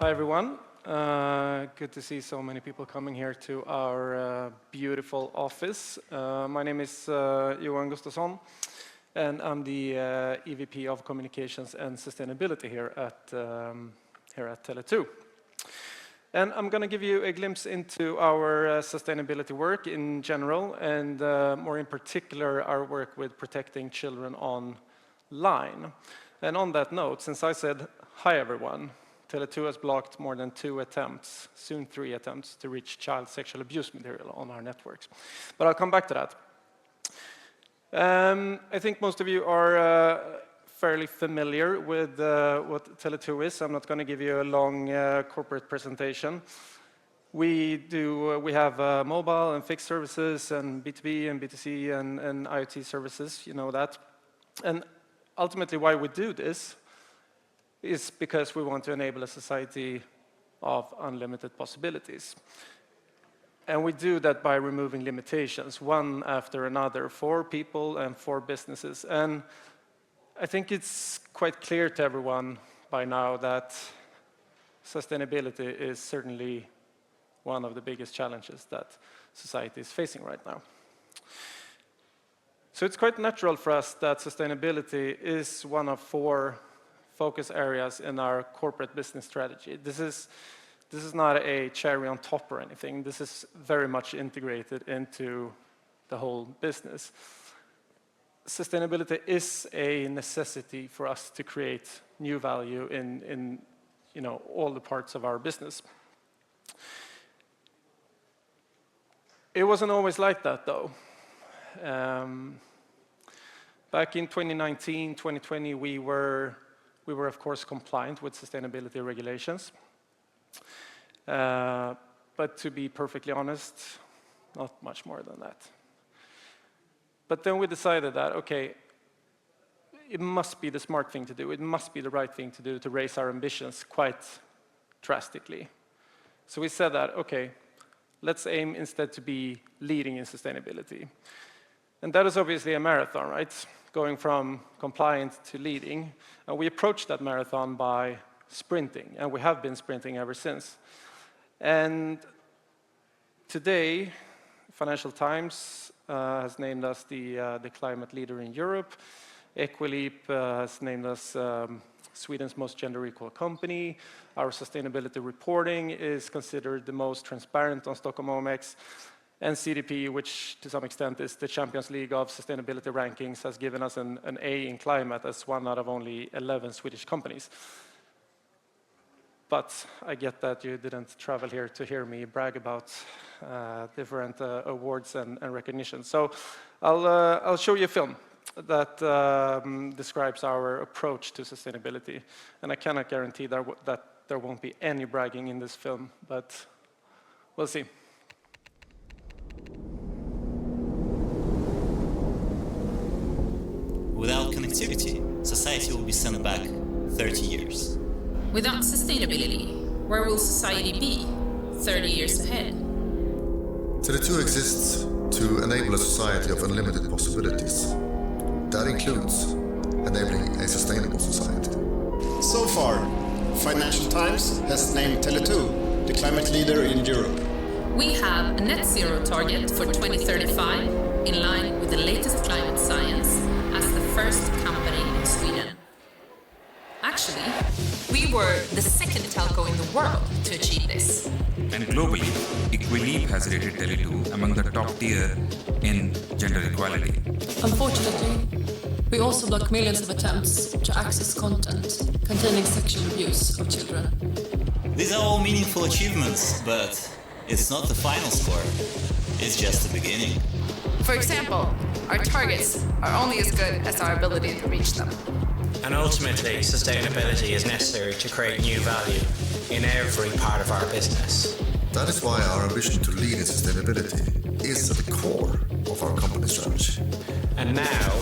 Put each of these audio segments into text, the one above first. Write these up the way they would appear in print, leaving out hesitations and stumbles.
Hi everyone. Good to see so many people coming here to our beautiful office. My name is Johan Gustafsson, and I'm the EVP of Communications and Sustainability here at Tele2. And I'm going to give you a glimpse into our sustainability work in general, and more in particular, our work with protecting children online. And on that note, since I said hi everyone, Tele2 has blocked more than 2 attempts, soon 3 attempts, to reach child sexual abuse material on our networks. But I'll come back to that. I think most of you are fairly familiar with what Tele2 is. I'm not going to give you a long corporate presentation. We have mobile and fixed services and B2B and B2C and IoT services, you know that. And ultimately why we do this is because we want to enable a society of unlimited possibilities. And we do that by removing limitations, one after another, for people and for businesses. And I think it's quite clear to everyone by now that sustainability is certainly one of the biggest challenges that society is facing right now. So it's quite natural for us that sustainability is one of 4 focus areas in our corporate business strategy. This is not a cherry on top or anything. This is very much integrated into the whole business. Sustainability is a necessity for us to create new value in all the parts of our business. It wasn't always like that, though. Back in 2019, 2020, we were of course compliant with sustainability regulations. But to be perfectly honest, not much more than that. But then we decided that, okay, it must be the smart thing to do. It must be the right thing to do to raise our ambitions quite drastically. So we said that, okay, let's aim instead to be leading in sustainability. And that is obviously a marathon, right? Going from compliant to leading. And we approached that marathon by sprinting, and we have been sprinting ever since. And today, Financial Times has named us the climate leader in Europe. Equileap has named us Sweden's most gender-equal company. Our sustainability reporting is considered the most transparent on Stockholm OMX. And CDP, which to some extent is the Champions League of sustainability rankings, has given us an A in climate as one out of only 11 Swedish companies. But I get that you didn't travel here to hear me brag about different awards and recognition. So I'll show you a film that describes our approach to sustainability. And I cannot guarantee that there won't be any bragging in this film, but we'll see. Without connectivity, society will be sent back 30 years. Without sustainability, where will society be 30 years ahead? Tele2 exists to enable a society of unlimited possibilities. That includes enabling a sustainable society. So far, Financial Times has named Tele2 the climate leader in Europe. We have a net zero target for 2035 in line with the latest climate science as the first company in Sweden. Actually, we were the second telco in the world to achieve this. And globally, Equileap has rated Tele2 among the top tier in gender equality. Unfortunately, we also block millions of attempts to access content containing sexual abuse of children. These are all meaningful achievements, but it's not the final score. It's just the beginning. For example, our targets are only as good as our ability to reach them. And ultimately, sustainability is necessary to create new value in every part of our business. That is why our ambition to lead in sustainability is at the core of our company strategy. And now,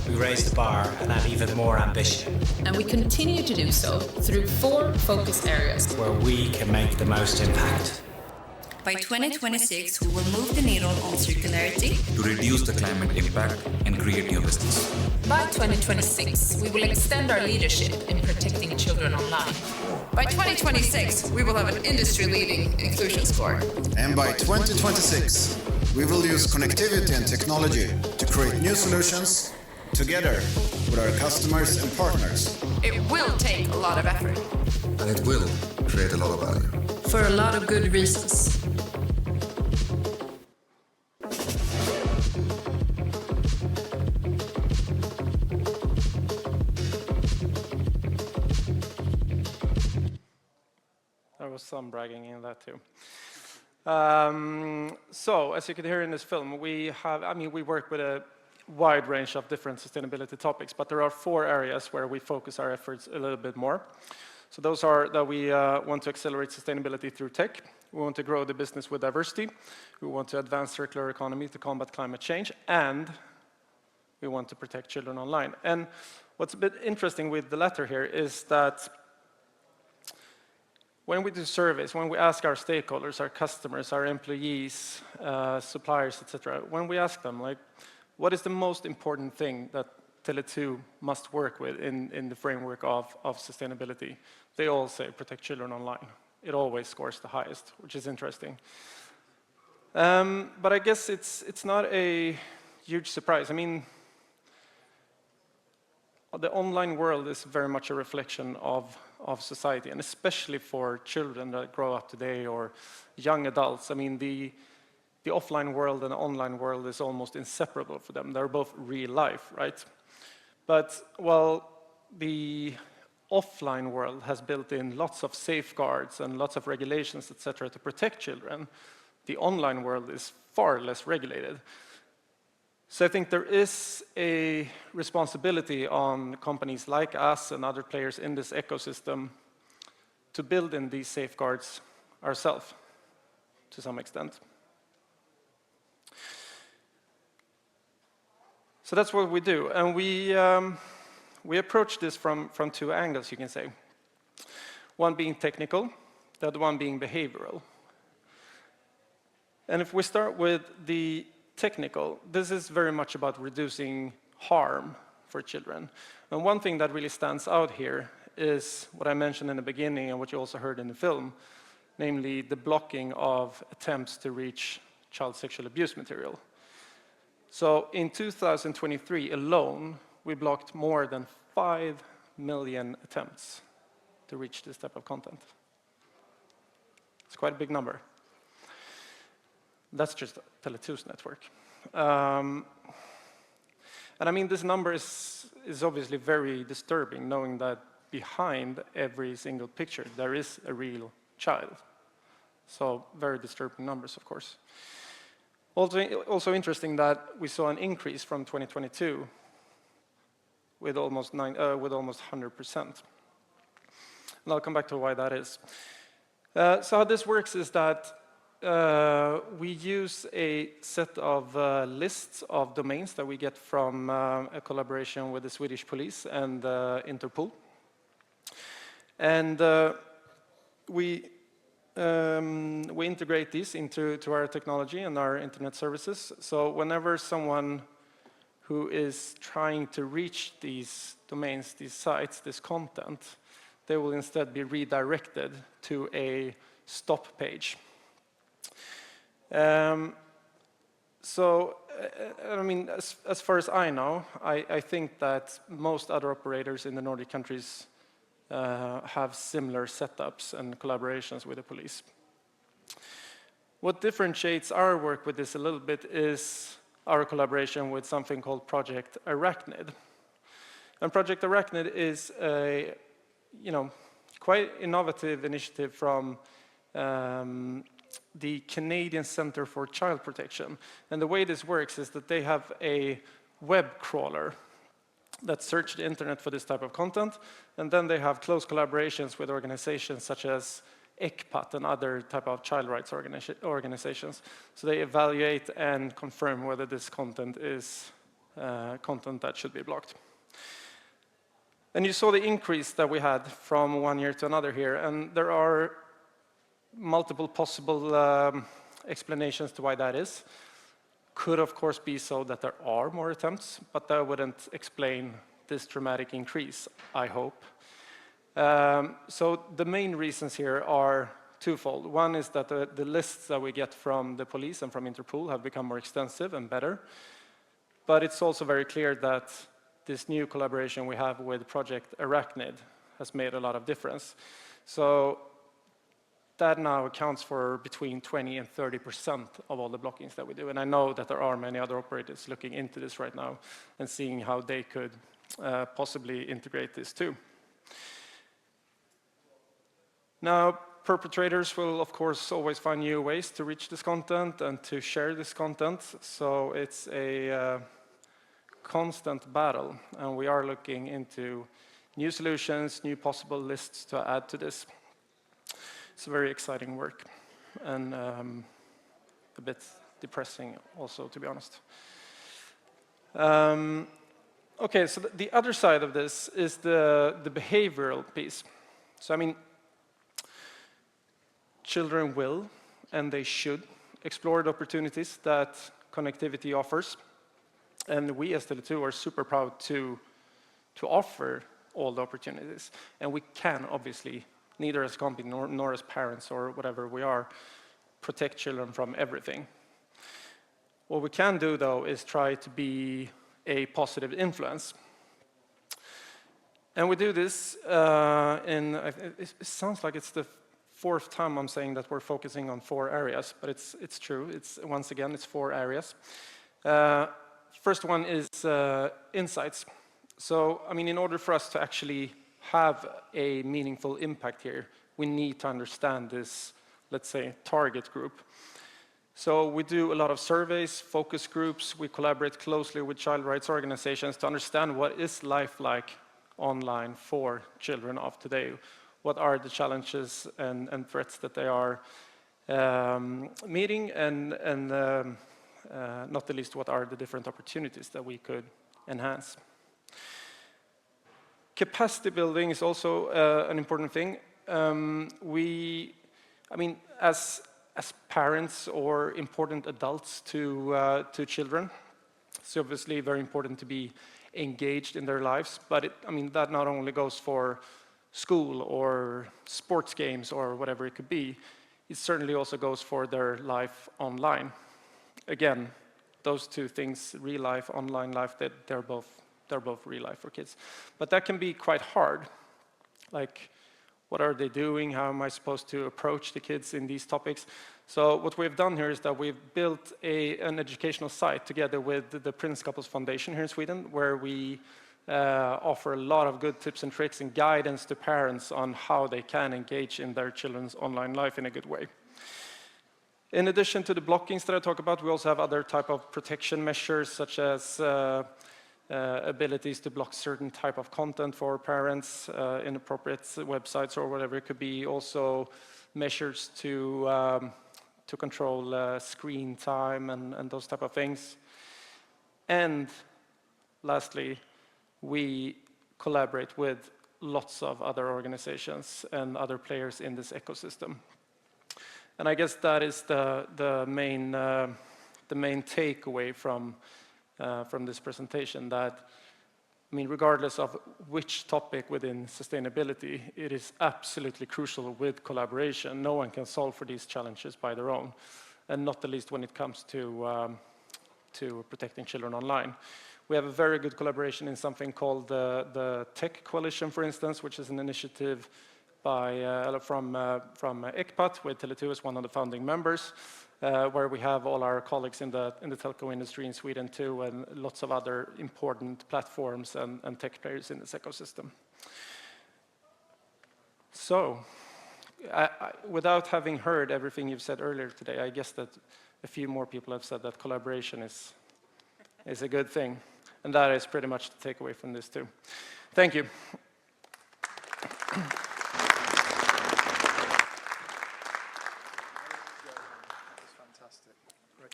we raise the bar and add even more ambition. And we continue to do so through 4 focus areas where we can make the most impact. By 2026, we will move the needle on circularity to reduce the climate impact and create new business. By 2026, we will extend our leadership in protecting children online. By 2026, we will have an industry-leading inclusion score. And by 2026, we will use connectivity and technology to create new solutions together with our customers and partners. It will take a lot of effort. And it will create a lot of value. For a lot of good reasons. There was some bragging in that too. So, as you can hear in this film, we work with a wide range of different sustainability topics, but there are 4 areas where we focus our efforts a little bit more. So those are that we want to accelerate sustainability through tech, we want to grow the business with diversity, we want to advance circular economy to combat climate change, and we want to protect children online. And what's a bit interesting with the latter here is that when we do surveys, when we ask our stakeholders, our customers, our employees, suppliers, etc., when we ask them, like, what is the most important thing that Tele2 must work with in the framework of sustainability? They all say protect children online. It always scores the highest, which is interesting. But I guess it's not a huge surprise. I mean, the online world is very much a reflection of society, and especially for children that grow up today or young adults. I mean, the offline world and the online world is almost inseparable for them. They're both real life, right? But while the offline world has built in lots of safeguards and lots of regulations, etc., to protect children, the online world is far less regulated. So I think there is a responsibility on companies like us and other players in this ecosystem to build in these safeguards ourselves, to some extent. So that's what we do, and we approach this from 2 angles, you can say. One being technical, the other one being behavioral. And if we start with the technical, this is very much about reducing harm for children. And one thing that really stands out here is what I mentioned in the beginning and what you also heard in the film, namely the blocking of attempts to reach child sexual abuse material. So in 2023 alone, we blocked more than 5 million attempts to reach this type of content. It's quite a big number. That's just Tele2's network. And I mean, this number is obviously very disturbing, knowing that behind every single picture, there is a real child. So very disturbing numbers, of course. Also interesting that we saw an increase from 2022 with almost 100%. And I'll come back to why that is. So how this works is that we use a set of lists of domains that we get from a collaboration with the Swedish police and Interpol. And we integrate these into our technology and our internet services. So whenever someone who is trying to reach these domains, these sites, this content, they will instead be redirected to a stop page. So, I mean, as far as I know, I think that most other operators in the Nordic countries have similar setups and collaborations with the police. What differentiates our work with this a little bit is our collaboration with something called Project Arachnid. And Project Arachnid is a, quite innovative initiative from the Canadian Centre for Child Protection. And the way this works is that they have a web crawler that search the internet for this type of content, and then they have close collaborations with organizations such as ECPAT and other type of child rights organizations. So they evaluate and confirm whether this content is content that should be blocked. And you saw the increase that we had from one year to another here, and there are multiple possible explanations to why that is. Could, of course, be so that there are more attempts, but that wouldn't explain this dramatic increase, I hope. So the main reasons here are twofold. One is that the lists that we get from the police and from Interpol have become more extensive and better. But it's also very clear that this new collaboration we have with Project Arachnid has made a lot of difference. So that now accounts for between 20 and 30% of all the blockings that we do. And I know that there are many other operators looking into this right now and seeing how they could possibly integrate this too. Now, perpetrators will, of course, always find new ways to reach this content and to share this content. So it's a constant battle, and we are looking into new solutions, new possible lists to add to this. It's very exciting work, and a bit depressing also, to be honest. Okay, so the other side of this is the behavioral piece. So, I mean, children will, and they should, explore the opportunities that connectivity offers. And we as Tele2 are super proud to offer all the opportunities. And we can, obviously, neither as a company nor as parents or whatever we are, protect children from everything. What we can do, though, is try to be a positive influence. And we do this it sounds like it's the fourth time I'm saying that we're focusing on 4 areas, but it's true. Once again, it's 4 areas. First one is insights. So, I mean, in order for us to actually have a meaningful impact here, we need to understand this, let's say, target group. So we do a lot of surveys, focus groups. We collaborate closely with child rights organizations to understand what is life like online for children of today. What are the challenges and threats that they are meeting, and not the least, what are the different opportunities that we could enhance. Capacity building is also an important thing. As parents or important adults to children, it's obviously very important to be engaged in their lives, but that not only goes for school or sports games or whatever it could be, it certainly also goes for their life online. Again, those two things, real life, online life, they're both real life for kids. But that can be quite hard. Like, what are they doing? How am I supposed to approach the kids in these topics? So what we've done here is that we've built an educational site together with the Prince Couples Foundation here in Sweden, where we offer a lot of good tips and tricks and guidance to parents on how they can engage in their children's online life in a good way. In addition to the blockings that I talk about, we also have other type of protection measures, such as abilities to block certain type of content for parents, inappropriate websites or whatever it could be. Also measures to control screen time and those type of things. And lastly, we collaborate with lots of other organizations and other players in this ecosystem. And I guess that is the main takeaway from this presentation, that, regardless of which topic within sustainability, it is absolutely crucial with collaboration. No one can solve for these challenges by their own, and not the least when it comes to protecting children online. We have a very good collaboration in something called the Tech Coalition, for instance, which is an initiative from ECPAT, with Tele2 as one of the founding members, where we have all our colleagues in the telco industry in Sweden too, and lots of other important platforms and tech players in this ecosystem. So, without having heard everything you've said earlier today, I guess that a few more people have said that collaboration is a good thing, and that is pretty much the takeaway from this too. Thank you.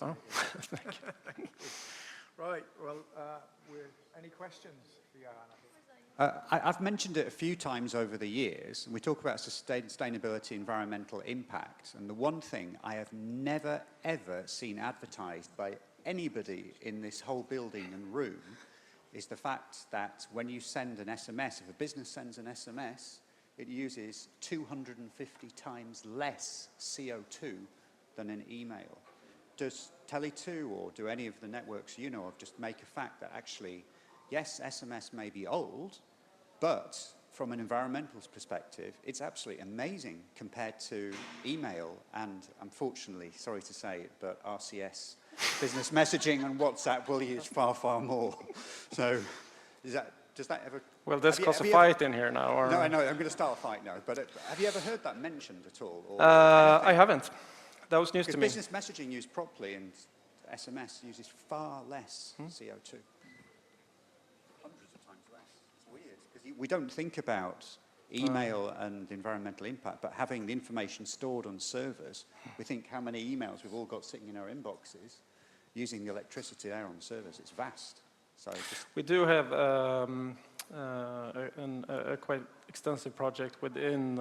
Oh, thank you. Right, well, any questions for Johan? I've mentioned it a few times over the years, and we talk about sustainability, environmental impact, and the one thing I have never, ever seen advertised by anybody in this whole building and room is the fact that when you send an SMS, if a business sends an SMS, it uses 250 times less CO2 than an email. Does Tele2 or do any of the networks you know of just make a fact that actually, yes, SMS may be old, but from an environmental perspective, it's absolutely amazing compared to email and, unfortunately, sorry to say it, but RCS, business messaging and WhatsApp will use far, far more. So does that ever... Well, this cause a fight in here now. Or... No, I know, I'm going to start a fight now, but have you ever heard that mentioned at all? Or I haven't. That was news to me. Business messaging used properly and SMS uses far less CO2. Hundreds of times less. It's weird, because we don't think about email and environmental impact, but having the information stored on servers, we think how many emails we've all got sitting in our inboxes, using the electricity there on servers. It's vast. So we do have a quite extensive project within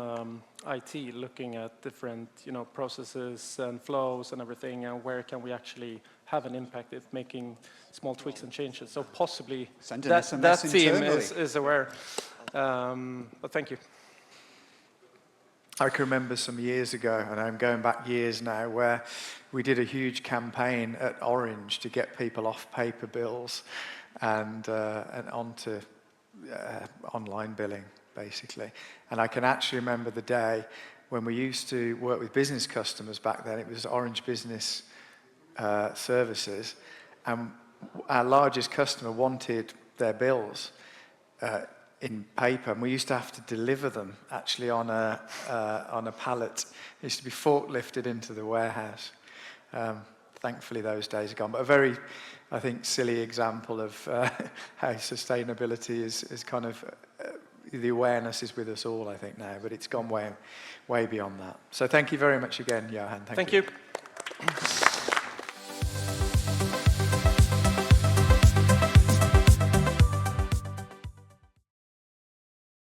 IT, looking at different, processes and flows and everything, and where can we actually have an impact if making small tweaks and changes. So possibly that team is aware. But thank you. I can remember some years ago, and I'm going back years now, where we did a huge campaign at Orange to get people off paper bills and onto online billing, basically. And I can actually remember the day when we used to work with business customers back then. It was Orange Business Services, and our largest customer wanted their bills in paper, and we used to have to deliver them actually on a pallet. It used to be forklifted into the warehouse. Thankfully, those days are gone. But a very, I think, silly example of how sustainability is kind of the awareness is with us all, I think, now. But it's gone way beyond that. So thank you very much again, Johan. Thank you.